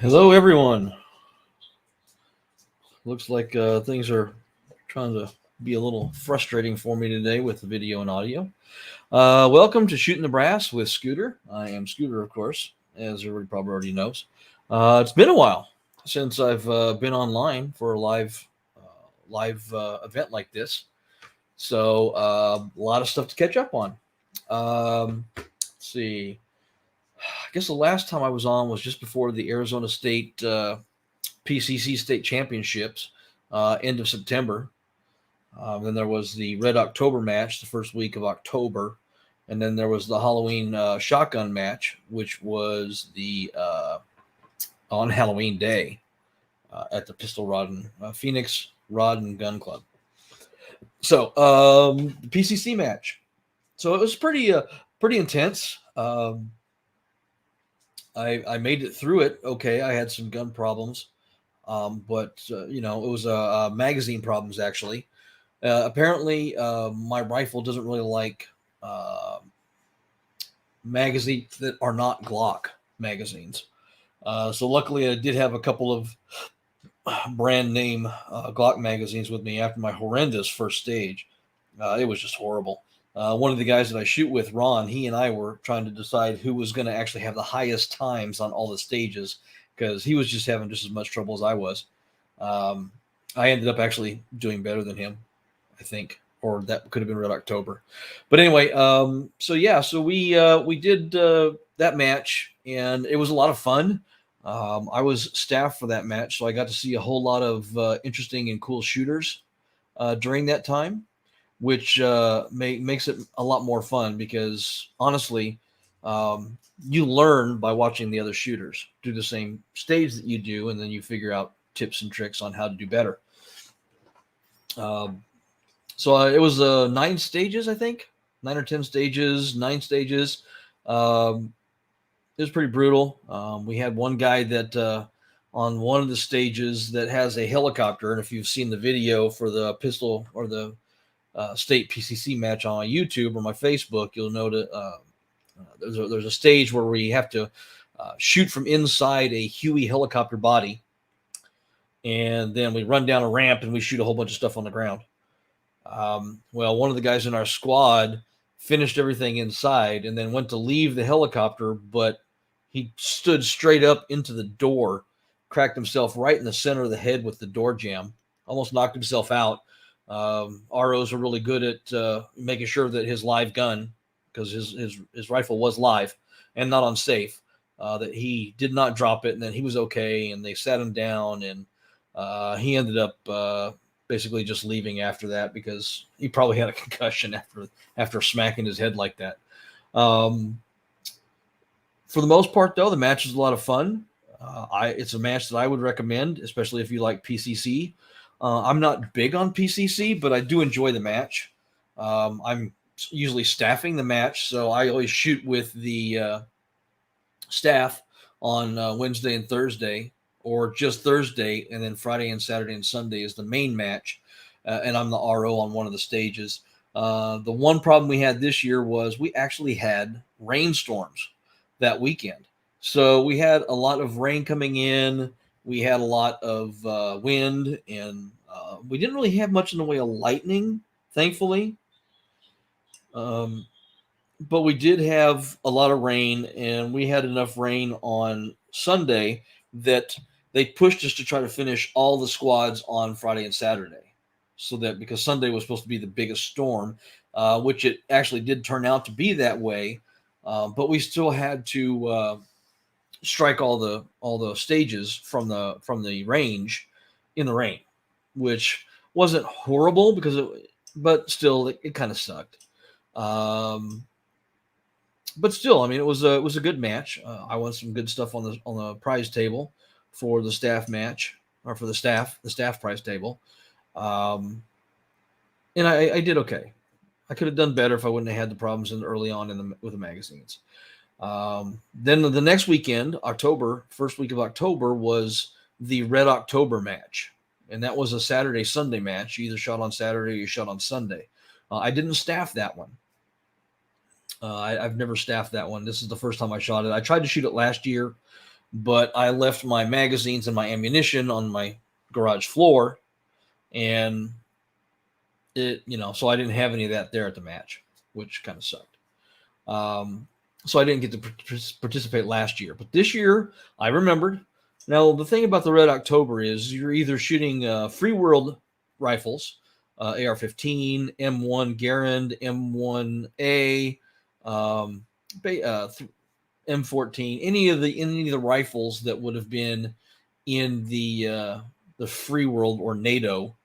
Hello, everyone. Looks like things are trying to be a little frustrating for me today with the video and audio. Welcome to Shooting the Brass with Scooter. I am Scooter, of course, as everybody probably already knows. It's been a while since I've been online for a live event like this, so a lot of stuff to catch up on. Let's see. I guess the last time I was on was just before the Arizona State PCC state championships, end of September. Then there was the Red October match the first week of October. And then there was the Halloween shotgun match, which was the on Halloween day at the Pistol Rod and Phoenix Rod and Gun Club. So the PCC match. So it was pretty intense. I made it through it. Okay, I had some gun problems. But it was magazine problems actually. Apparently, my rifle doesn't really like magazines that are not Glock magazines. So luckily, I did have a couple of brand name Glock magazines with me after my horrendous first stage. It was just horrible. One of the guys that I shoot with, Ron, he and I were trying to decide who was going to actually have the highest times on all the stages because he was just having just as much trouble as I was. I ended up actually doing better than him, I think, or that could have been Red October. But anyway, so we did that match, and it was a lot of fun. I was staff for that match, so I got to see a whole lot of interesting and cool shooters during that time, which makes it a lot more fun because honestly, you learn by watching the other shooters do the same stage that you do, and then you figure out tips and tricks on how to do better. So it was 9 stages, I think, 9 or 10 stages, 9 stages. It was pretty brutal. We had one guy that on one of the stages that has a helicopter, and if you've seen the video for the pistol or the state PCC match on my YouTube or my Facebook, you'll know that there's a stage where we have to shoot from inside a Huey helicopter body, and then we run down a ramp and we shoot a whole bunch of stuff on the ground. Well, one of the guys in our squad finished everything inside and then went to leave the helicopter, but he stood straight up into the door, cracked himself right in the center of the head with the door jamb, almost knocked himself out. ROs are really good at making sure that his live gun, because his rifle was live and not unsafe, that he did not drop it, and then he was okay, and they sat him down, and he ended up basically just leaving after that because he probably had a concussion after smacking his head like that. For the most part, though, the match is a lot of fun. It's a match that I would recommend, especially if you like PCC. I'm not big on PCC, but I do enjoy the match. I'm usually staffing the match, so I always shoot with the staff on Wednesday and Thursday, or just Thursday, and then Friday and Saturday and Sunday is the main match, and I'm the RO on one of the stages. The one problem we had this year was we actually had rainstorms that weekend. So we had a lot of rain coming in. We had a lot of wind, and we didn't really have much in the way of lightning, thankfully. But we did have a lot of rain, and we had enough rain on Sunday that they pushed us to try to finish all the squads on Friday and Saturday. So that because Sunday was supposed to be the biggest storm, which it actually did turn out to be that way, but we still had to strike all the stages from the range in the rain, which wasn't horrible but still it kind of sucked. But still, I mean, it was a good match. I won some good stuff on the prize table for the staff match, or for the staff prize table, and I did okay. I could have done better if I wouldn't have had the problems early on with the magazines. Then the next weekend, first week of October, was the Red October match, and that was a Saturday Sunday match. You either shot on Saturday or you shot on Sunday. I didn't staff that one. I've never staffed that one. This is the first time I shot it. I tried to shoot it last year, but I left my magazines and my ammunition on my garage floor, and so I didn't have any of that there at the match, which kind of sucked. So I didn't get to participate last year, but this year I remembered. Now the thing about the Red October is you're either shooting free world rifles, AR-15, M1 Garand, M1A, um, M14, any of the rifles that would have been in the free world or NATO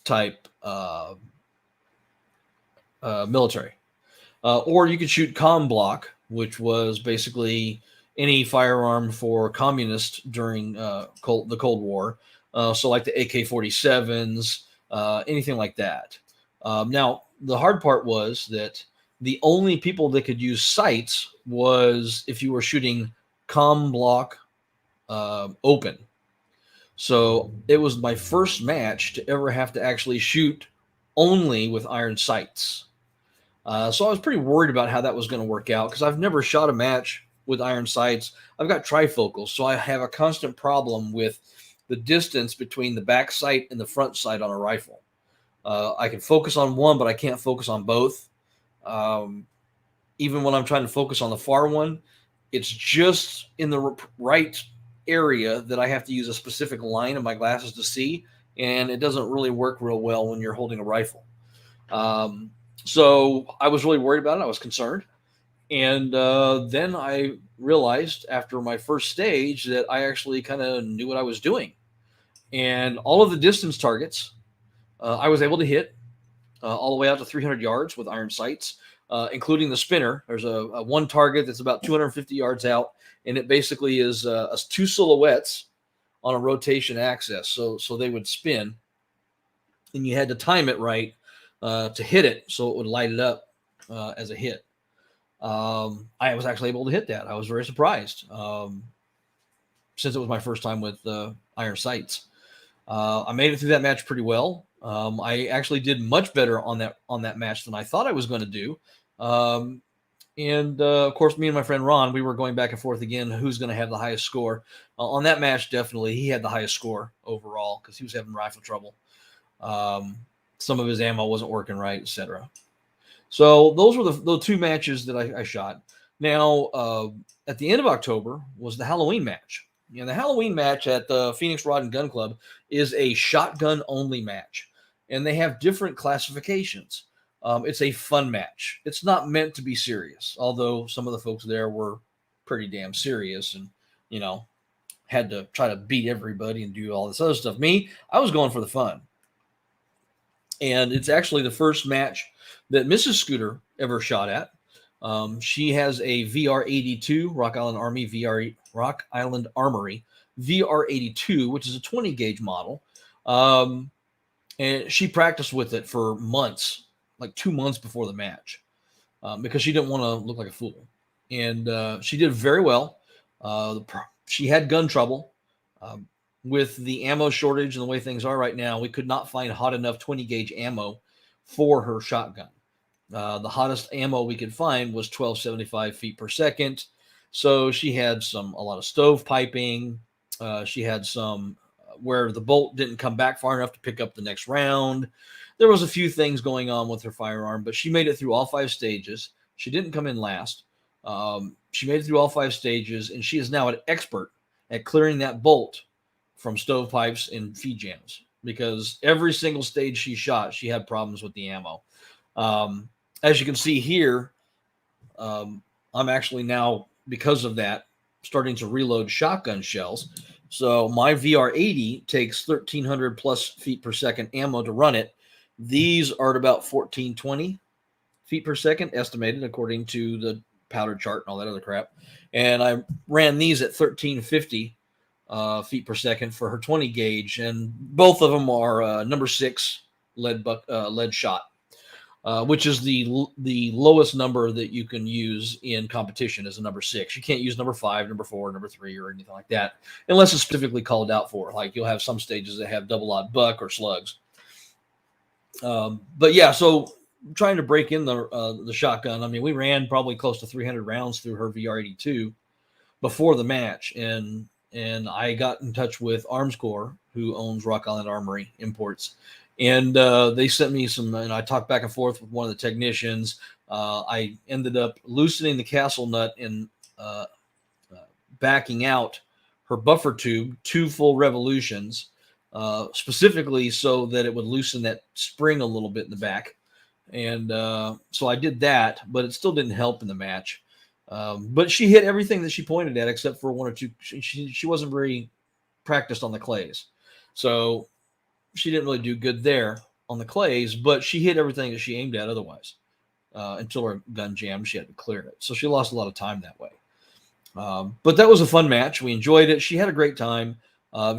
type military. Or you could shoot com block, which was basically any firearm for communists during the Cold War. So like the AK-47s, anything like that. Now, the hard part was that the only people that could use sights was if you were shooting com block open. So it was my first match to ever have to actually shoot only with iron sights. So I was pretty worried about how that was going to work out because I've never shot a match with iron sights. I've got trifocals, so I have a constant problem with the distance between the back sight and the front sight on a rifle. I can focus on one, but I can't focus on both. Even when I'm trying to focus on the far one, it's just in the right area that I have to use a specific line of my glasses to see, and it doesn't really work real well when you're holding a rifle. So I was really worried about it. I was concerned. And then I realized after my first stage that I actually kind of knew what I was doing. And all of the distance targets I was able to hit all the way out to 300 yards with iron sights, including the spinner. There's a one target that's about 250 yards out, and it basically is two silhouettes on a rotation axis. So they would spin, and you had to time it right to hit it so it would light it up as a hit. I was actually able to hit that. I was very surprised since it was my first time with iron sights. I made it through that match pretty well. I actually did much better on that match than I thought I was going to do. And of course, me and my friend Ron, we were going back and forth again. Who's going to have the highest score on that match? Definitely, he had the highest score overall because he was having rifle trouble. Some of his ammo wasn't working right, etc. So those were the two matches that I shot. Now, at the end of October was the Halloween match. The Halloween match at the Phoenix Rod and Gun Club is a shotgun only match, and they have different classifications. It's a fun match. It's not meant to be serious, although some of the folks there were pretty damn serious and, had to try to beat everybody and do all this other stuff. Me, I was going for the fun. And it's actually the first match that Mrs. Scooter ever shot at. She has a VR-82 Rock Island Armory VR-82, which is a 20 gauge model. And she practiced with it for months, like 2 months before the match, because she didn't want to look like a fool. And she did very well. She had gun trouble. With the ammo shortage and the way things are right now, we could not find hot enough 20 gauge ammo for her shotgun. The hottest ammo we could find was 1275 feet per second. So she had a lot of stove piping. She had some where the bolt didn't come back far enough to pick up the next round. There was a few things going on with her firearm, but she made it through all 5 stages. She didn't come in last. She made it through all 5 stages, and she is now an expert at clearing that bolt from stovepipes and feed jams, because every single stage she shot, she had problems with the ammo. As you can see here, I'm actually now, because of that, starting to reload shotgun shells. So my VR-80 takes 1,300 plus feet per second ammo to run it. These are at about 1,420 feet per second, estimated according to the powder chart and all that other crap. And I ran these at 1,350 feet per second for her 20 gauge, and both of them are number 6 lead shot, which is the lowest number that you can use in competition is a number 6. You can't use number 5, number 4, number 3, or anything like that unless it's specifically called out for. Like you'll have some stages that have double-aught buck or slugs. But yeah, so trying to break in the shotgun. I mean, we ran probably close to 300 rounds through her VR-82 before the match, and I got in touch with Arms Corps, who owns Rock Island Armory Imports, and they sent me some. And I talked back and forth with one of the technicians. I ended up loosening the castle nut and uh, backing out her buffer tube 2 full revolutions, specifically so that it would loosen that spring a little bit in the back. And so I did that, but it still didn't help in the match. But she hit everything that she pointed at, except for one or two. She wasn't very practiced on the clays, so she didn't really do good there on the clays. But she hit everything that she aimed at otherwise, until her gun jammed. She had to clear it, so she lost a lot of time that way. But that was a fun match. We enjoyed it. She had a great time.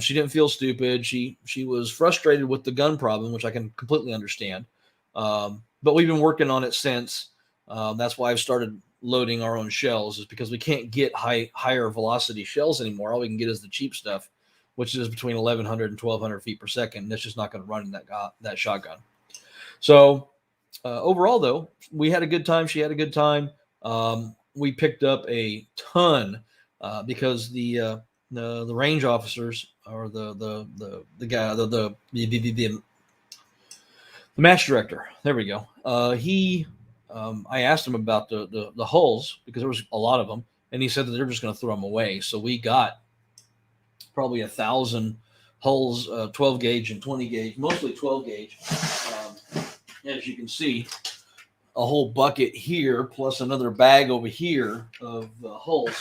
She didn't feel stupid. She was frustrated with the gun problem, which I can completely understand. But we've been working on it since. That's why I've started loading our own shells, is because we can't get higher velocity shells anymore. All we can get is the cheap stuff, which is between 1,100 and 1,200 feet per second. That's just not going to run in that shotgun. So overall, though, we had a good time. She had a good time. We picked up a ton because the range officers, or the guy, the match director. There we go. I asked him about the hulls, because there was a lot of them, and he said that they're just going to throw them away. So we got probably 1,000 hulls, 12 gauge and 20 gauge, mostly 12 gauge. As you can see, a whole bucket here plus another bag over here of hulls,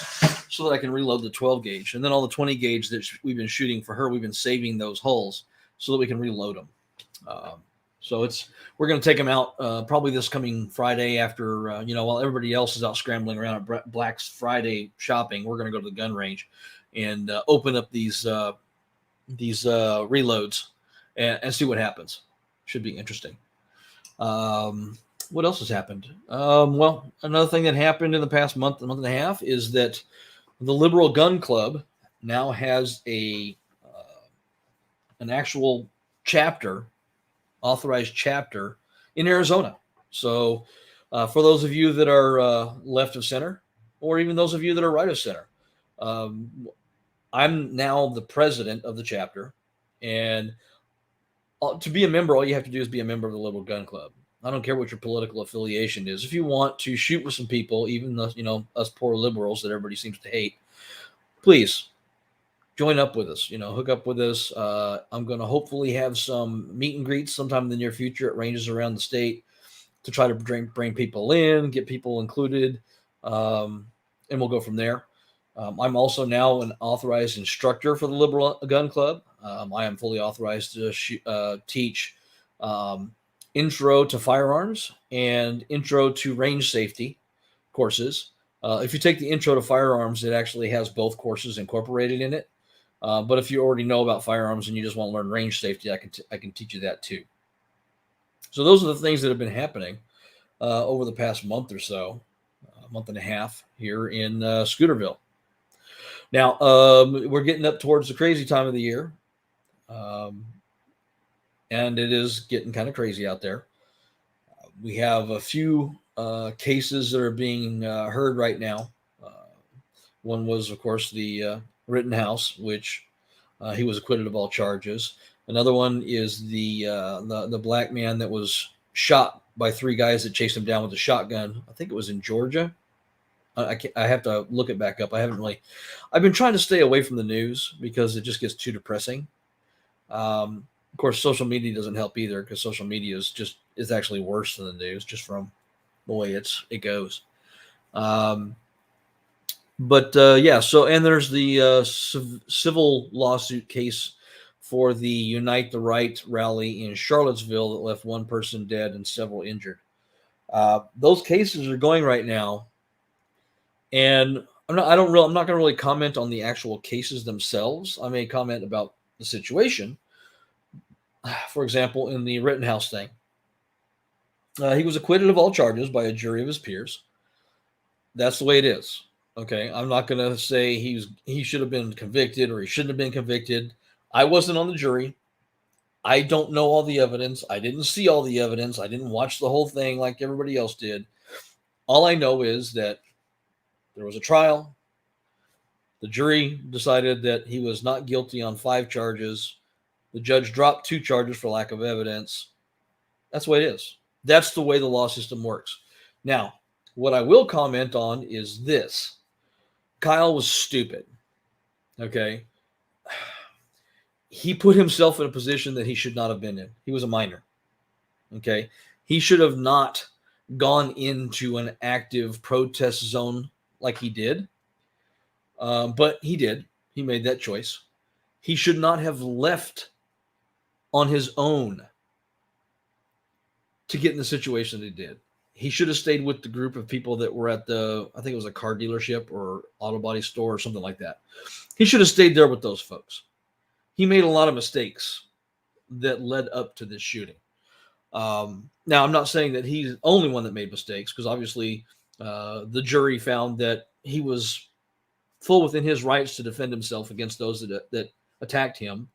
so that I can reload the 12 gauge, and then all the 20 gauge that we've been shooting for her, we've been saving those hulls so that we can reload them. So we're going to take them out probably this coming Friday after, while everybody else is out scrambling around at Black Friday shopping. We're going to go to the gun range and open up these reloads and see what happens. Should be interesting. What else has happened? Well, another thing that happened in the past month and a half is that the Liberal Gun Club now has an actual chapter, authorized chapter in Arizona. So for those of you that are left of center, or even those of you that are right of center, I'm now the president of the chapter, and to be a member, all you have to do is be a member of the Liberal Gun Club. I don't care what your political affiliation is. If you want to shoot with some people, even us poor liberals that everybody seems to hate, please join up with us. Hook up with us. I'm going to hopefully have some meet and greets sometime in the near future at ranges around the state to try to bring people in, get people included, and we'll go from there. I'm also now an authorized instructor for the Liberal Gun Club. I am fully authorized to teach intro to firearms and intro to range safety courses. If you take the intro to firearms, it actually has both courses incorporated in it. But if you already know about firearms and you just want to learn range safety, I can teach you that too. So those are the things that have been happening over the past month or so, a month and a half here in Scooterville. Now, we're getting up towards the crazy time of the year, and it is getting kind of crazy out there. We have a few cases that are being heard right now. One was, of course, the Rittenhouse, which he was acquitted of all charges. Another one is the black man that was shot by 3 guys that chased him down with a shotgun. I think it was in Georgia. I have to look it back up. I've been trying to stay away from the news because it just gets too depressing. Of course, social media doesn't help either, because social media is actually worse than the news, just from the way it goes. Yeah. So, and there's the civil lawsuit case for the Unite the Right rally in Charlottesville that left 1 person dead and several injured. Those cases are going right now. And I'm not going to really comment on the actual cases themselves. I may comment about the situation. For example, in the Rittenhouse thing, he was acquitted of all charges by a jury of his peers. That's the way it is. Okay, I'm not going to say he should have been convicted or he shouldn't have been convicted. I wasn't on the jury. I don't know all the evidence. I didn't see all the evidence. I didn't watch the whole thing like everybody else did. All I know is that there was a trial. The jury decided that he was not guilty on 5 charges. The judge dropped 2 charges for lack of evidence. That's the way it is. That's the way the law system works. Now, what I will comment on is this. Kyle was stupid. Okay. He put himself in a position that he should not have been in. He was a minor. Okay. He should have not gone into an active protest zone like he did. But he did. He made that choice. He should not have left on his own to get in the situation that he did. He should have stayed with the group of people that were at I think it was a car dealership or auto body store or something like that. He should have stayed there with those folks. He made a lot of mistakes that led up to this shooting. Now, I'm not saying that he's the only one that made mistakes, because obviously the jury found that he was full within his rights to defend himself against those that attacked him.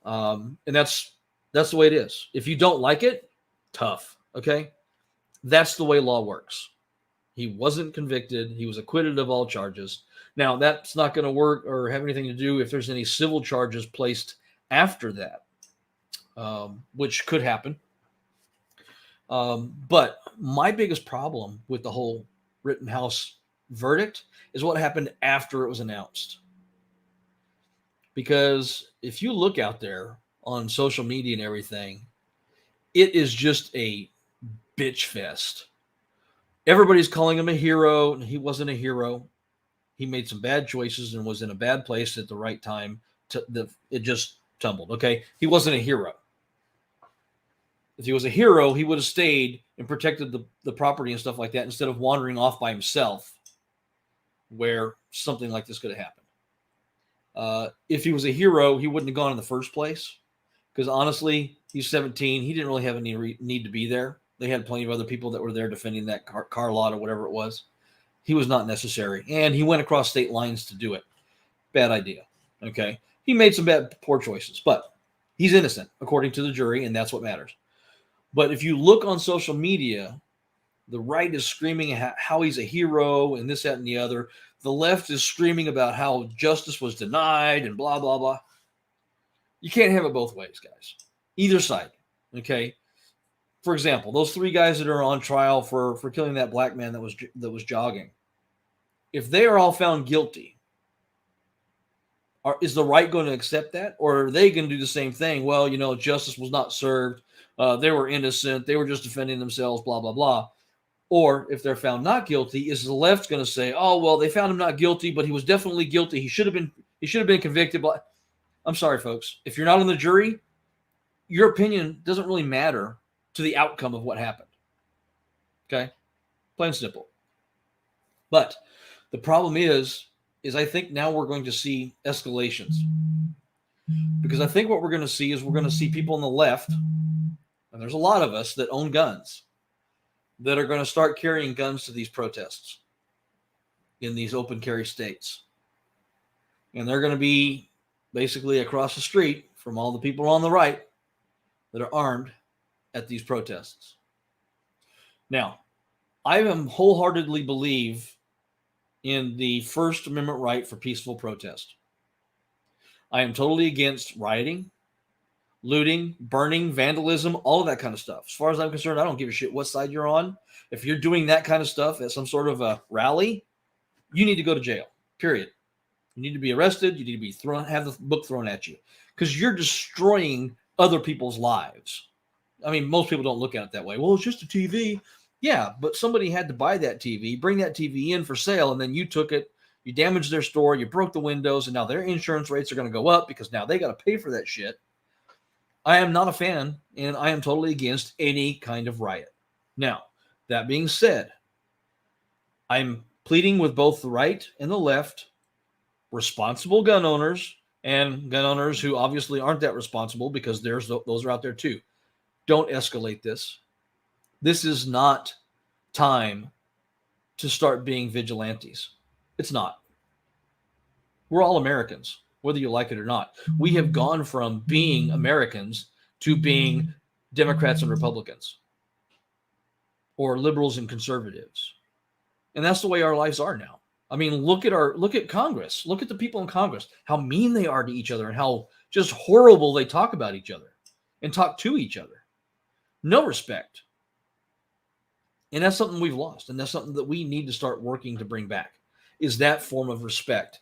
And that's the way it is. If you don't like it, tough. Okay. That's the way law works. He wasn't convicted. He was acquitted of all charges. Now, that's not going to work or have anything to do if there's any civil charges placed after that, which could happen. But my biggest problem with the whole Rittenhouse verdict is what happened after it was announced. Because if you look out there on social media and everything, it is just a bitch fest. Everybody's calling him a hero, and he wasn't a hero. He made some bad choices and was in a bad place at the right time. It just tumbled. Okay, he wasn't a hero. If he was a hero, he would have stayed and protected the property and stuff like that instead of wandering off by himself, where something like this could have happened. If he was a hero, he wouldn't have gone in the first place, because honestly, he's 17. He didn't really have any need to be there. They had plenty of other people that were there defending that car lot or whatever it was. He was not necessary, and he went across state lines to do it. Bad idea. Okay, he made some poor choices, but he's innocent according to the jury, and that's what matters. But if you look on social media, the right is screaming how he's a hero and this, that, and the other. The left is screaming about how justice was denied and blah, blah, blah. You can't have it both ways, guys. Either side, okay? For example, those 3 guys that are on trial for killing that black man that was jogging, if they are all found guilty, is the right going to accept that? Or are they going to do the same thing? Well, justice was not served. They were innocent. They were just defending themselves, blah, blah, blah. Or if they're found not guilty, is the left going to say, oh, well, they found him not guilty, but he was definitely guilty. He should have been convicted. But I'm sorry, folks. If you're not on the jury, your opinion doesn't really matter to the outcome of what happened. Okay? Plain and simple. But the problem is I think now we're going to see escalations. Because I think what we're going to see is we're going to see people on the left, and there's a lot of us that own guns, that are going to start carrying guns to these protests in these open carry states. And they're going to be basically across the street from all the people on the right that are armed at these protests. Now, I wholeheartedly believe in the First Amendment right for peaceful protest. I am totally against rioting, looting, burning, vandalism, all of that kind of stuff. As far as I'm concerned, I don't give a shit what side you're on. If you're doing that kind of stuff at some sort of a rally, you need to go to jail, period. You need to be arrested. You need to be have the book thrown at you, because you're destroying other people's lives. I mean, most people don't look at it that way. Well, it's just a TV. Yeah, but somebody had to buy that TV, bring that TV in for sale, and then you took it, you damaged their store, you broke the windows, and now their insurance rates are going to go up because now they got to pay for that shit. I am not a fan, and I am totally against any kind of riot. Now, that being said, I'm pleading with both the right and the left, responsible gun owners, and gun owners who obviously aren't that responsible, because those are out there too. Don't escalate this. This is not time to start being vigilantes. It's not. We're all Americans, whether you like it or not. We have gone from being Americans to being Democrats and Republicans, or liberals and conservatives. And that's the way our lives are now. I mean, look at Congress. Look at the people in Congress, how mean they are to each other and how just horrible they talk about each other and talk to each other. No respect. And that's something we've lost. And that's something that we need to start working to bring back, is that form of respect.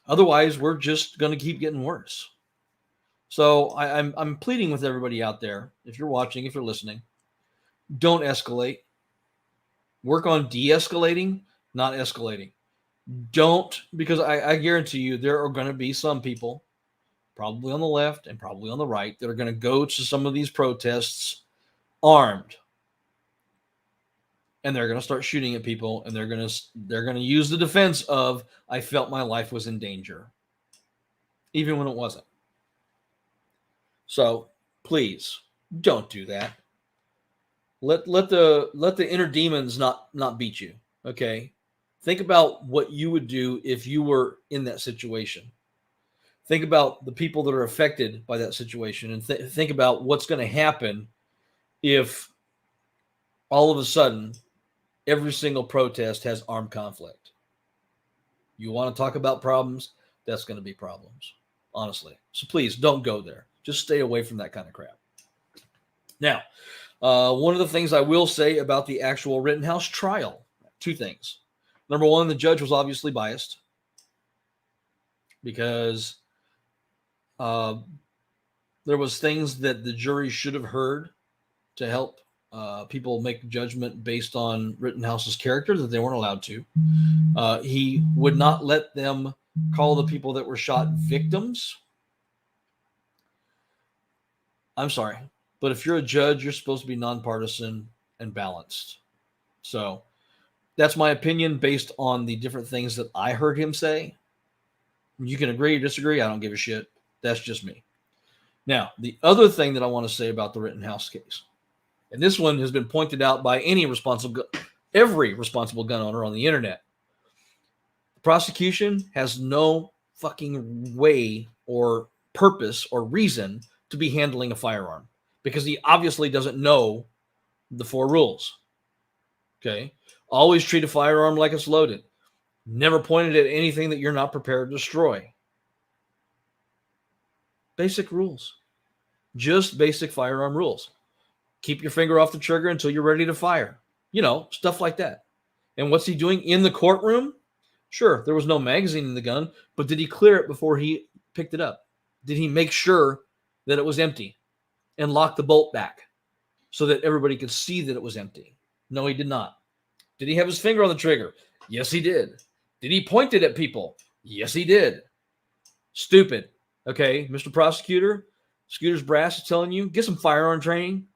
Otherwise, we're just going to keep getting worse. So I'm pleading with everybody out there, if you're watching, if you're listening, don't escalate. Work on de-escalating, not escalating. Don't, because I guarantee you there are going to be some people, probably on the left and probably on the right, that are going to go to some of these protests armed. And they're going to start shooting at people, and they're going to use the defense of, I felt my life was in danger, even when it wasn't. So please don't do that. Let the inner demons not beat you. Okay. Think about what you would do if you were in that situation. Think about the people that are affected by that situation, and think about what's going to happen if all of a sudden every single protest has armed conflict. You want to talk about problems? That's going to be problems, honestly. So please don't go there. Just stay away from that kind of crap. Now, one of the things I will say about the actual Rittenhouse trial, two things. Number one, the judge was obviously biased because there was things that the jury should have heard to help people make judgment based on Rittenhouse's character that they weren't allowed to. He would not let them call the people that were shot victims. I'm sorry, but if you're a judge, you're supposed to be nonpartisan and balanced. So that's my opinion based on the different things that I heard him say. You can agree or disagree. I don't give a shit. That's just me. Now, the other thing that I want to say about the Rittenhouse case, and this one has been pointed out by every responsible gun owner on the internet. The prosecution has no fucking way or purpose or reason to be handling a firearm because he obviously doesn't know the 4 rules. Okay. Always treat a firearm like it's loaded. Never pointed at anything that you're not prepared to destroy. Basic rules. Just basic firearm rules. Keep your finger off the trigger until you're ready to fire. You know, stuff like that. And what's he doing in the courtroom? Sure, there was no magazine in the gun, but did he clear it before he picked it up? Did he make sure that it was empty and lock the bolt back so that everybody could see that it was empty? No, he did not. Did he have his finger on the trigger? Yes, he did. Did he point it at people? Yes, he did. Stupid. Okay, Mr. Prosecutor, Scooter's Brass is telling you, get some firearm training.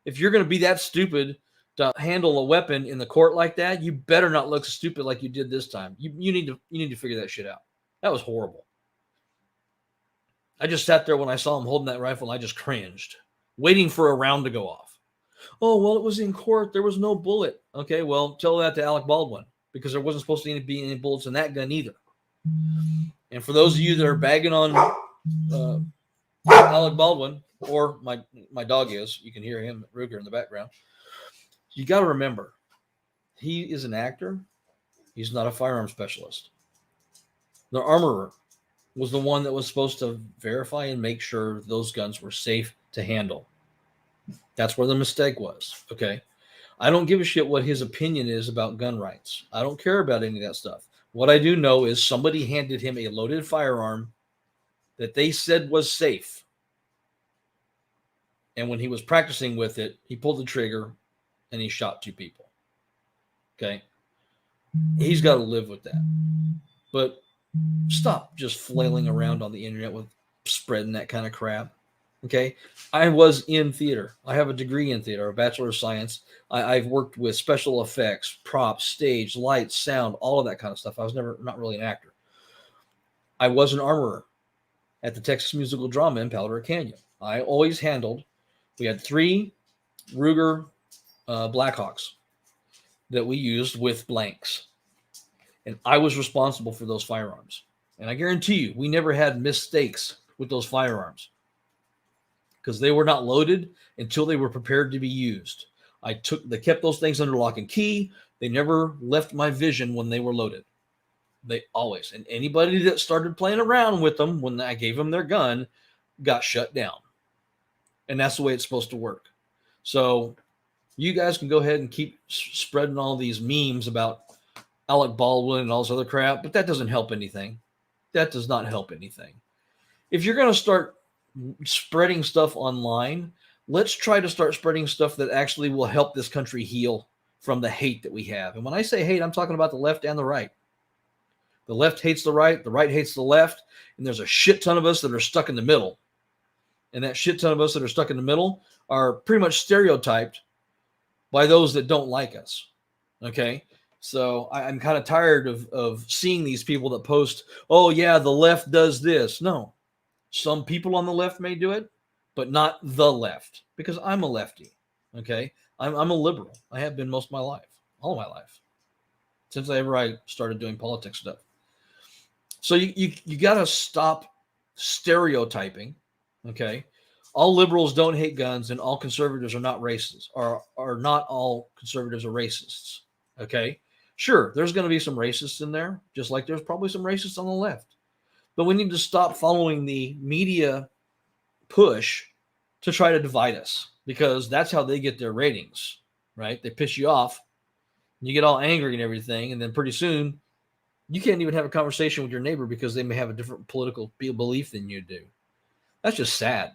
If you're going to be that stupid to handle a weapon in the court like that, you better not look stupid like you did this time. You need to figure that shit out. That was horrible. I just sat there when I saw him holding that rifle and I just cringed, waiting for a round to go off. Oh, well, it was in court. There was no bullet. Okay, well, tell that to Alec Baldwin because there wasn't supposed to be any bullets in that gun either. And for those of you that are bagging on Alec Baldwin, or my dog is, you can hear him, Ruger, in the background. You got to remember, he is an actor. He's not a firearm specialist. The armorer was the one that was supposed to verify and make sure those guns were safe to handle. That's where the mistake was. Okay. I don't give a shit what his opinion is about gun rights. I don't care about any of that stuff. What I do know is somebody handed him a loaded firearm that they said was safe. And when he was practicing with it, he pulled the trigger and he shot 2 people. Okay. He's got to live with that. But stop just flailing around on the internet with spreading that kind of crap. Okay. I was in theater. I have a degree in theater, a Bachelor of Science. I've worked with special effects, props, stage, lights, sound, all of that kind of stuff. I was not really an actor. I was an armorer at the Texas Musical Drama in Palo Verde Canyon. I always handled, we had 3 Ruger Blackhawks that we used with blanks. And I was responsible for those firearms. And I guarantee you, we never had mistakes with those firearms because they were not loaded until they were prepared to be used. They kept those things under lock and key. They never left my vision when they were loaded. They always. And anybody that started playing around with them when I gave them their gun got shut down. And that's the way it's supposed to work. So you guys can go ahead and keep spreading all these memes about Alec Baldwin and all this other crap, but that doesn't help anything. That does not help anything. If you're going to start spreading stuff online, let's try to start spreading stuff that actually will help this country heal from the hate that we have. And when I say hate, I'm talking about the left and the right. The left hates the right hates the left, and there's a shit ton of us that are stuck in the middle. And that shit ton of us that are stuck in the middle are pretty much stereotyped by those that don't like us. Okay? So I'm kind of tired of seeing these people that post, oh, yeah, the left does this. No. Some people on the left may do it, but not the left, because I'm a lefty. Okay? I'm a liberal. I have been most of my life, all of my life, since I started doing politics stuff. So you got to stop stereotyping. Okay? All liberals don't hate guns, and all conservatives are not racist, or not all conservatives are racists. Okay? Sure, there's going to be some racists in there, just like there's probably some racists on the left. But we need to stop following the media push to try to divide us, because that's how they get their ratings, right? They piss you off, and you get all angry and everything, and then pretty soon you can't even have a conversation with your neighbor because they may have a different political belief than you do. That's just sad.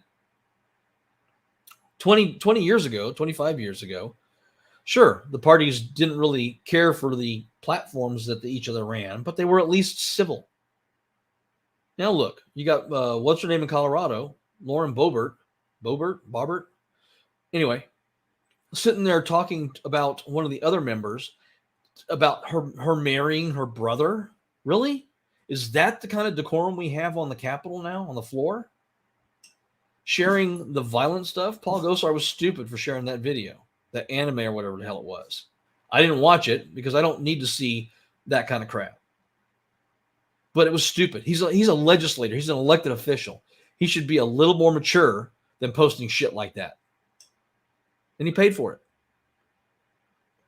20 years ago, 25 years ago, sure, the parties didn't really care for the platforms that each other ran, but they were at least civil. Now look, you got what's her name in Colorado, Lauren Boebert. Anyway, sitting there talking about one of the other members about her marrying her brother. Really? Is that the kind of decorum we have on the Capitol now, on the floor? Sharing the violent stuff? Paul Gosar was stupid for sharing that video, that anime or whatever the hell it was. I didn't watch it because I don't need to see that kind of crap. But it was stupid. He's a legislator. He's an elected official. He should be a little more mature than posting shit like that. And he paid for it.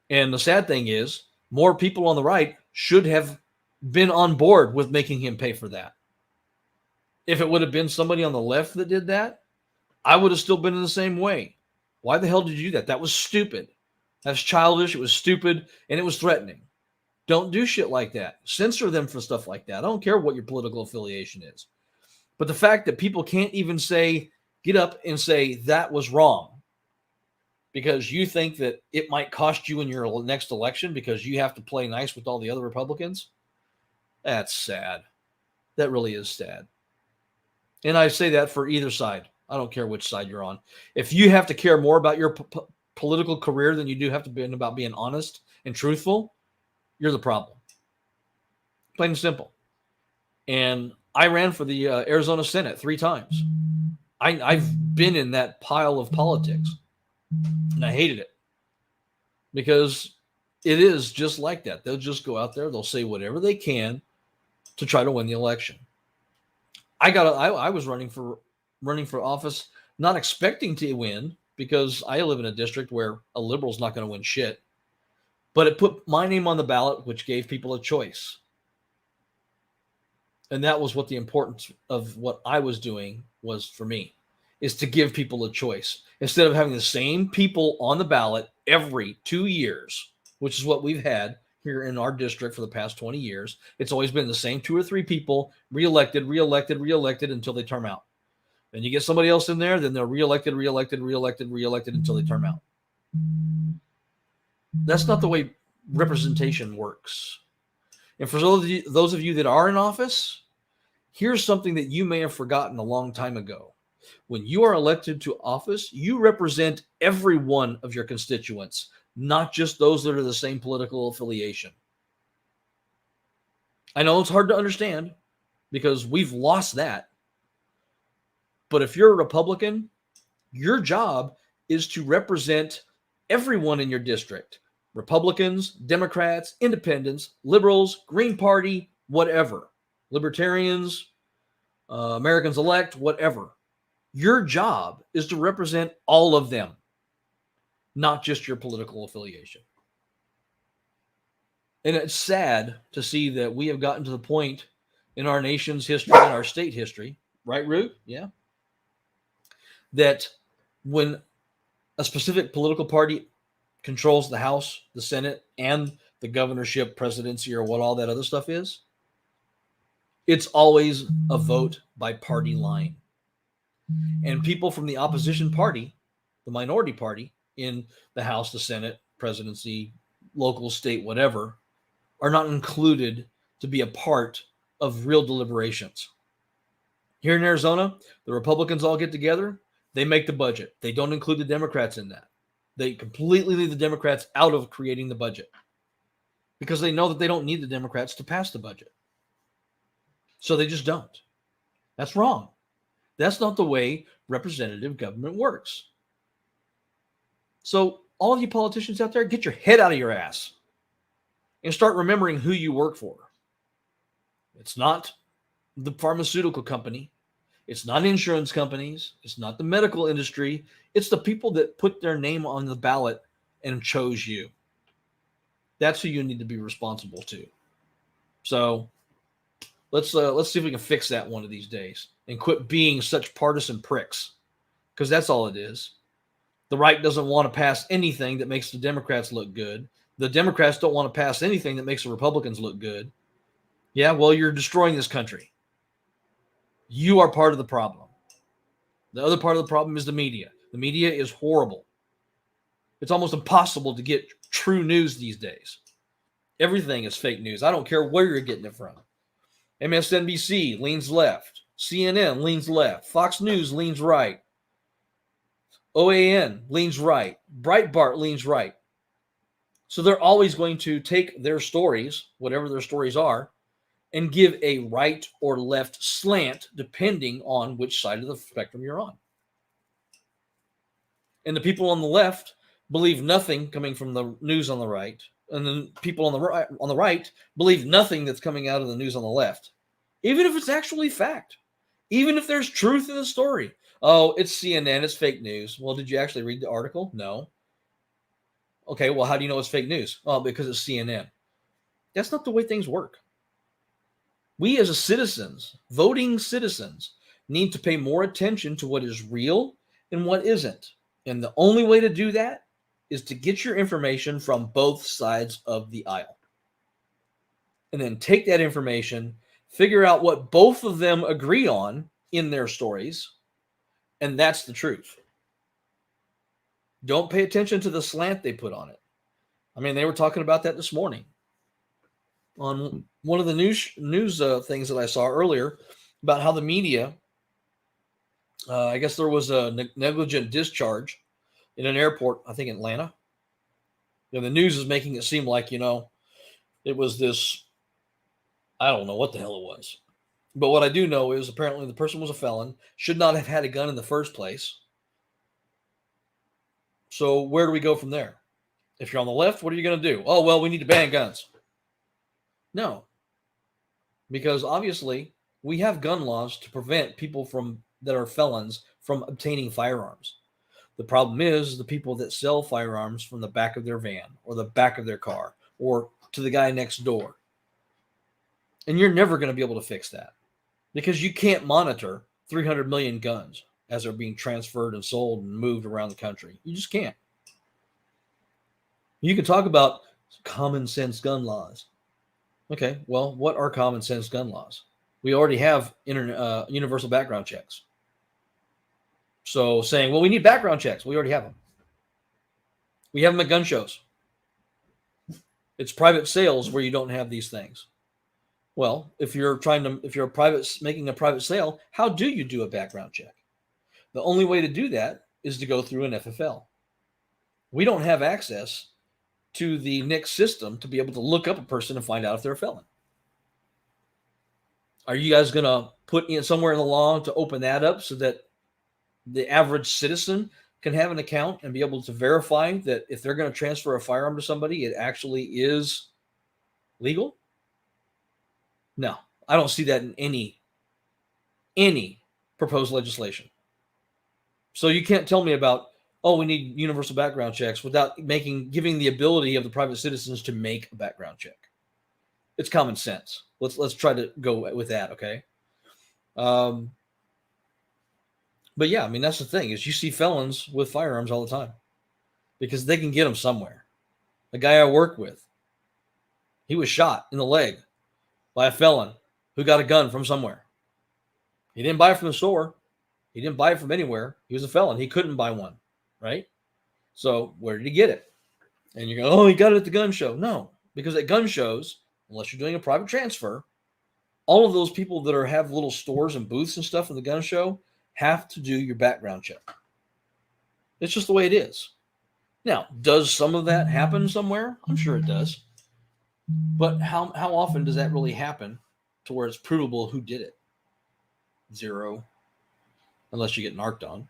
And the sad thing is, more people on the right should have been on board with making him pay for that. If it would have been somebody on the left that did that, I would have still been in the same way. Why the hell did you do that? That was stupid. That's childish. It was stupid. And it was threatening. Don't do shit like that. Censor them for stuff like that. I don't care what your political affiliation is. But the fact that people can't even get up and say that was wrong because you think that it might cost you in your next election because you have to play nice with all the other Republicans, that's sad. That really is sad. And I say that for either side. I don't care which side you're on. If you have to care more about your political career than you do have to be about being honest and truthful, you're the problem. Plain and simple. And I ran for the Arizona Senate 3 times. I've been in that pile of politics. And I hated it. Because it is just like that. They'll just go out there. They'll say whatever they can to try to win the election. I was running for office not expecting to win because I live in a district where a liberal's not going to win shit. But it put my name on the ballot, which gave people a choice. And that was what the importance of what I was doing was for me, is to give people a choice. Instead of having the same people on the ballot every 2 years, which is what we've had here in our district for the past 20 years. It's always been the same 2 or 3 people reelected until they term out. Then you get somebody else in there, then they're reelected until they term out. That's not the way representation works. And for those of you that are in office, here's something that you may have forgotten a long time ago. When you are elected to office, you represent every one of your constituents, not just those that are the same political affiliation. I know it's hard to understand because we've lost that. But if you're a Republican, your job is to represent everyone in your district. Republicans, Democrats, Independents, Liberals, Green Party, whatever. Libertarians, Americans elect, whatever. Your job is to represent all of them, not just your political affiliation. And it's sad to see that we have gotten to the point in our nation's history and our state history, right, Root? Yeah. That when a specific political party controls the House, the Senate, and the governorship, presidency, or what all that other stuff is, it's always a vote by party line. And people from the opposition party, the minority party in the House, the Senate, presidency, local, state, whatever, are not included to be a part of real deliberations. Here in Arizona, the Republicans all get together, they make the budget. They don't include the Democrats in that. They completely leave the Democrats out of creating the budget because they know that they don't need the Democrats to pass the budget. So they just don't. That's wrong. That's not the way representative government works. So, all of you politicians out there, get your head out of your ass and start remembering who you work for. It's not the pharmaceutical company. It's not insurance companies. It's not the medical industry. It's the people that put their name on the ballot and chose you. That's who you need to be responsible to. So let's see if we can fix that one of these days and quit being such partisan pricks, because that's all it is. The right doesn't want to pass anything that makes the Democrats look good. The Democrats don't want to pass anything that makes the Republicans look good. Yeah, well, you're destroying this country. You are part of the problem. The other part of the problem is the media. The media is horrible. It's almost impossible to get true news these days. Everything is fake news. I don't care where you're getting it from. MSNBC leans left. CNN leans left. Fox News leans right. OAN leans right. Breitbart leans right. So they're always going to take their stories, whatever their stories are, and give a right or left slant depending on which side of the spectrum you're on. And the people on the left believe nothing coming from the news on the right, and the people on the right believe nothing that's coming out of the news on the left, even if it's actually fact, even if there's truth in the story. Oh, it's CNN, it's fake news. Well, did you actually read the article? No. Okay, well, how do you know it's fake news? Oh, because it's CNN. That's not the way things work. We as citizens, voting citizens, need to pay more attention to what is real and what isn't. And the only way to do that is to get your information from both sides of the aisle. And then take that information, figure out what both of them agree on in their stories, and that's the truth. Don't pay attention to the slant they put on it. I mean, they were talking about that this morning on one of the news things that I saw earlier about how the media, I guess there was a negligent discharge in an airport, I think in Atlanta. The news is making it seem like, it was this, I don't know what the hell it was. But what I do know is apparently the person was a felon, should not have had a gun in the first place. So where do we go from there? If you're on the left, what are you going to do? Oh, well, we need to ban guns. No. Because obviously we have gun laws to prevent people that are felons from obtaining firearms. The problem is the people that sell firearms from the back of their van or the back of their car or to the guy next door. And you're never going to be able to fix that because you can't monitor 300 million guns as they're being transferred and sold and moved around the country. You just can't. You can talk about common sense gun laws. Okay, well, what are common sense gun laws? We already have universal background checks. So saying, well, we need background checks. We already have them. We have them at gun shows. It's private sales where you don't have these things. Well, if you're making a private sale, how do you do a background check? The only way to do that is to go through an FFL. We don't have access to the NICS system to be able to look up a person and find out if they're a felon. Are you guys going to put in somewhere in the law to open that up so that the average citizen can have an account and be able to verify that if they're going to transfer a firearm to somebody, it actually is legal? No, I don't see that in any proposed legislation. So you can't tell me about, oh, we need universal background checks without giving the ability of the private citizens to make a background check. It's common sense. Let's try to go with that, okay? Um, but yeah, I mean that's the thing is you see felons with firearms all the time because they can get them somewhere. A guy I work with, he was shot in the leg by a felon who got a gun from somewhere. He didn't buy it from the store. He didn't buy it from anywhere. He was a felon. He couldn't buy one, right? So where did he get it? And you go, oh, he got it at the gun show. No, because at gun shows, unless you're doing a private transfer, all of those people that have little stores and booths and stuff in the gun show have to do your background check. It's just the way it is. Now, does some of that happen somewhere? I'm sure it does. But how often does that really happen to where it's provable who did it? Zero. Unless you get narked on.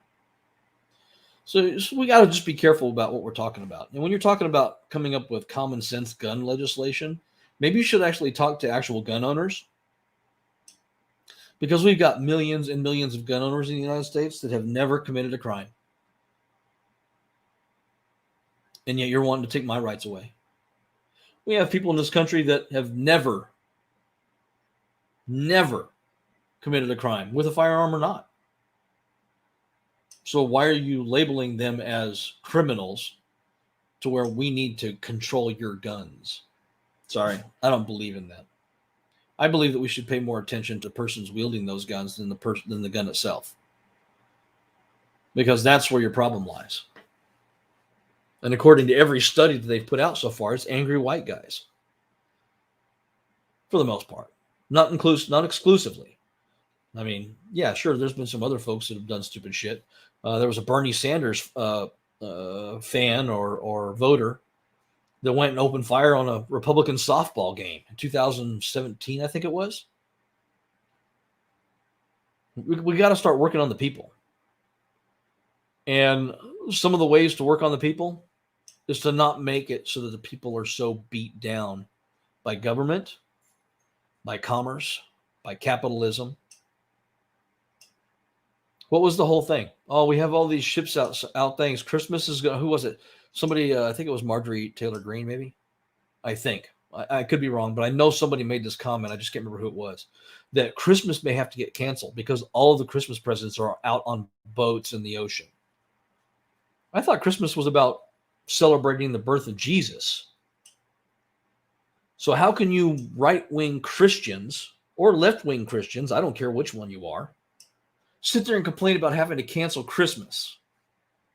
So we got to just be careful about what we're talking about. And when you're talking about coming up with common sense gun legislation, maybe you should actually talk to actual gun owners. Because we've got millions and millions of gun owners in the United States that have never committed a crime. And yet you're wanting to take my rights away. We have people in this country that have never committed a crime with a firearm or not. So why are you labeling them as criminals to where we need to control your guns? Sorry, I don't believe in that. I believe that we should pay more attention to persons wielding those guns than the gun itself. Because that's where your problem lies. And according to every study that they've put out so far, it's angry white guys. For the most part. Not exclusively. I mean, yeah, sure, there's been some other folks that have done stupid shit. There was a Bernie Sanders fan or voter that went and opened fire on a Republican softball game in 2017, I think it was. We got to start working on the people. And some of the ways to work on the people is to not make it so that the people are so beat down by government, by commerce, by capitalism. What was the whole thing? Oh, we have all these ships out things. Christmas is going. Who was it? Somebody. I think it was Marjorie Taylor Greene. Maybe. I think. I could be wrong, but I know somebody made this comment. I just can't remember who it was. That Christmas may have to get canceled because all of the Christmas presents are out on boats in the ocean. I thought Christmas was about celebrating the birth of Jesus. So how can you right-wing Christians or left-wing Christians, I don't care which one you are, sit there and complain about having to cancel Christmas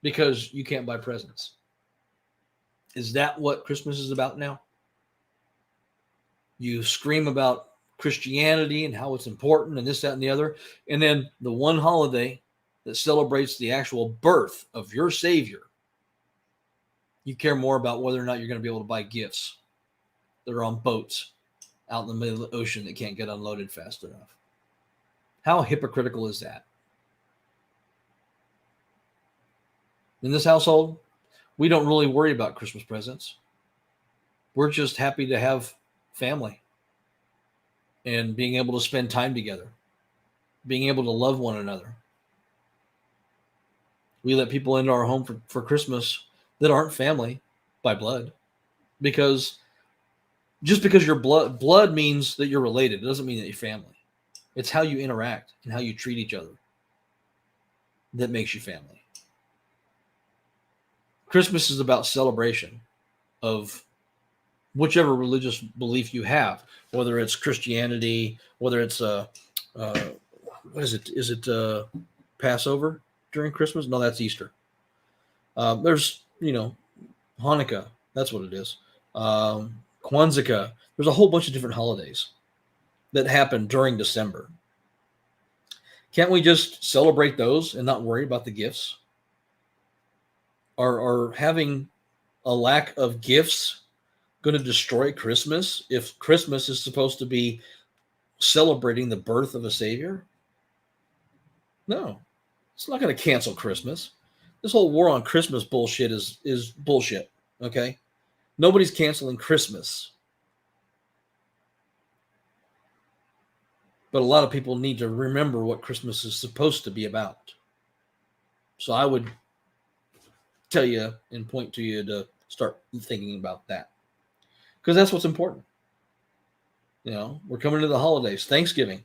because you can't buy presents? Is that what Christmas is about now? You scream about Christianity and how it's important and this, that, and the other. And then the one holiday that celebrates the actual birth of your Savior, you care more about whether or not you're going to be able to buy gifts that are on boats out in the middle of the ocean that can't get unloaded fast enough. How hypocritical is that? In this household, we don't really worry about Christmas presents. We're just happy to have family and being able to spend time together, being able to love one another. We let people into our home for Christmas that aren't family by blood, because just because you're blood means that you're related. It doesn't mean that you're family. It's how you interact and how you treat each other that makes you family. Christmas is about celebration of whichever religious belief you have, whether it's Christianity, whether it's what is it? Is it Passover during Christmas? No, that's Easter. There's Hanukkah. That's what it is. Kwanzaa. There's a whole bunch of different holidays that happen during December. Can't we just celebrate those and not worry about the gifts? Are having a lack of gifts going to destroy Christmas if Christmas is supposed to be celebrating the birth of a Savior? No, it's not going to cancel Christmas. This whole war on Christmas bullshit is bullshit. Okay, nobody's canceling Christmas, but a lot of people need to remember what Christmas is supposed to be about. So I would tell you and point to you to start thinking about that, because that's what's important. We're coming to the holidays. Thanksgiving's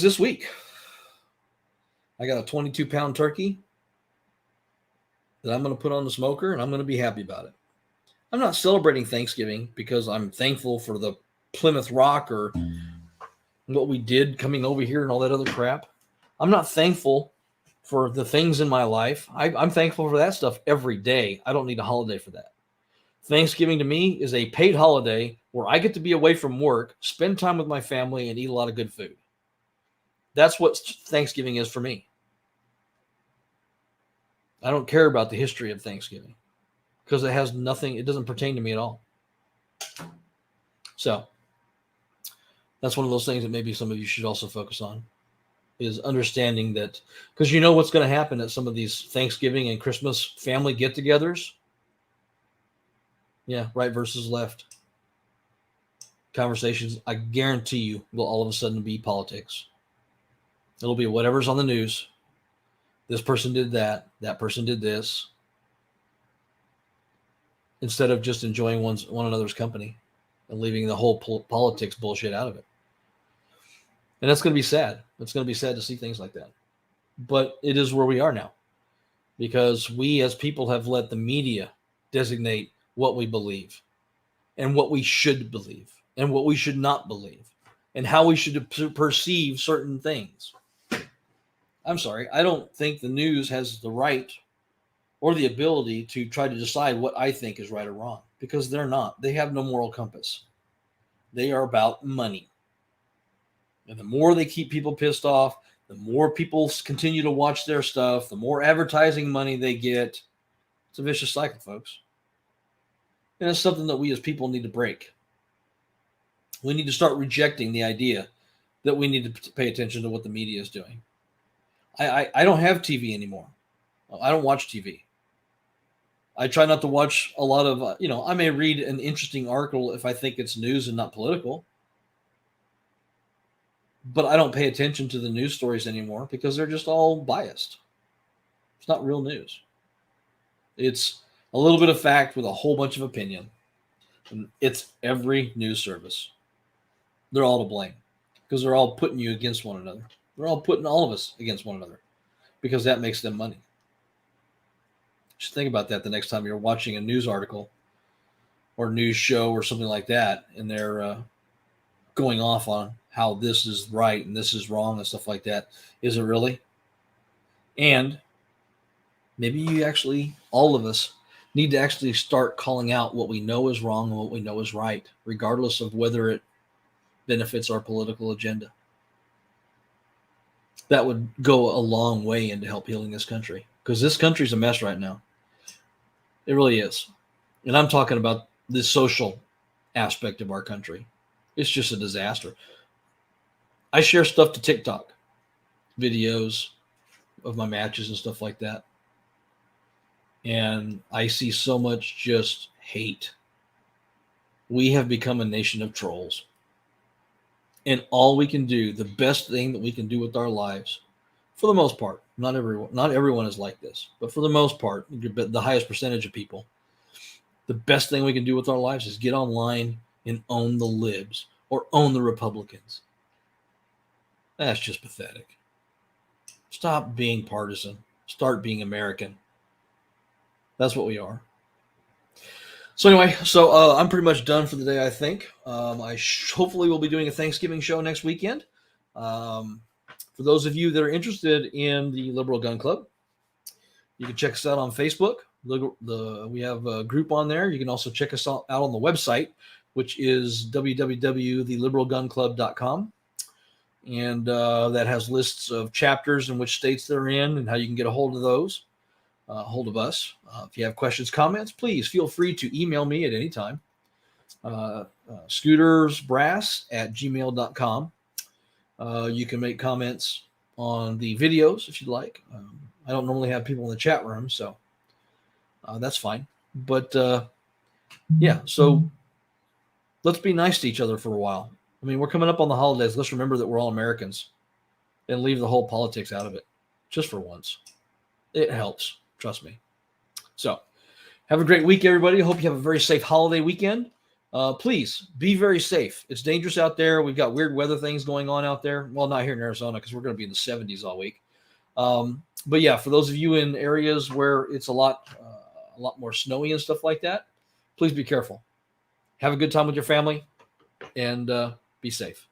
this week. I got a 22-pound turkey that I'm going to put on the smoker, and I'm going to be happy about it. I'm not celebrating Thanksgiving because I'm thankful for the Plymouth Rock or what we did coming over here and all that other crap. I'm not thankful for the things in my life. I'm thankful for that stuff every day. I don't need a holiday for that. Thanksgiving to me is a paid holiday where I get to be away from work, spend time with my family, and eat a lot of good food. That's what Thanksgiving is for me. I don't care about the history of Thanksgiving because it doesn't pertain to me at all. So that's one of those things that maybe some of you should also focus on, is understanding that, because you know what's going to happen at some of these Thanksgiving and Christmas family get-togethers. Yeah, right versus left conversations, I guarantee you, will all of a sudden be politics. It'll be whatever's on the news. This person did that. That person did this. Instead of just enjoying one another's company and leaving the whole politics bullshit out of it. And that's going to be sad. It's going to be sad to see things like that. But it is where we are now, because we as people have let the media designate what we believe and what we should believe and what we should not believe and how we should perceive certain things. I'm sorry, I don't think the news has the right or the ability to try to decide what I think is right or wrong, because they're not. They have no moral compass. They are about money. And the more they keep people pissed off, the more people continue to watch their stuff, the more advertising money they get. It's a vicious cycle, folks. And it's something that we as people need to break. We need to start rejecting the idea that we need to pay attention to what the media is doing. I don't have TV anymore. I don't watch TV. I try not to watch a lot of, I may read an interesting article if I think it's news and not political. But I don't pay attention to the news stories anymore because they're just all biased. It's not real news. It's a little bit of fact with a whole bunch of opinion. And it's every news service. They're all to blame because they're all putting you against one another. They're all putting all of us against one another because that makes them money. Just think about that the next time you're watching a news article or news show or something like that, and they're going off on how this is right and this is wrong and stuff like that. Is it really? And maybe all of us need to actually start calling out what we know is wrong and what we know is right, regardless of whether it benefits our political agenda. That would go a long way into help healing this country, because this country's a mess right now. It really is. And I'm talking about the social aspect of our country. It's just a disaster. I share stuff to TikTok, videos of my matches and stuff like that. And I see so much just hate. We have become a nation of trolls. And all we can do, the best thing that we can do with our lives, for the most part, not everyone is like this, but for the most part, the highest percentage of people, the best thing we can do with our lives is get online and own the libs or own the Republicans. That's just pathetic. Stop being partisan. Start being American. That's what we are. So anyway, I'm pretty much done for the day, I think. Hopefully will be doing a Thanksgiving show next weekend. For those of you that are interested in the Liberal Gun Club, you can check us out on Facebook. We have a group on there. You can also check us out on the website, which is www.theliberalgunclub.com. And that has lists of chapters and which states they're in and how you can get a hold of those. Hold of us. If you have questions, comments, please feel free to email me at any time. scootersbrass@gmail.com. You can make comments on the videos if you'd like. I don't normally have people in the chat room, so that's fine. But so let's be nice to each other for a while. I mean, we're coming up on the holidays. Let's remember that we're all Americans and leave the whole politics out of it just for once. It helps. Trust me. So have a great week, everybody. Hope you have a very safe holiday weekend. Please be very safe. It's dangerous out there. We've got weird weather things going on out there. Well, not here in Arizona because we're going to be in the 70s all week. But yeah, for those of you in areas where it's a lot more snowy and stuff like that, please be careful. Have a good time with your family and be safe.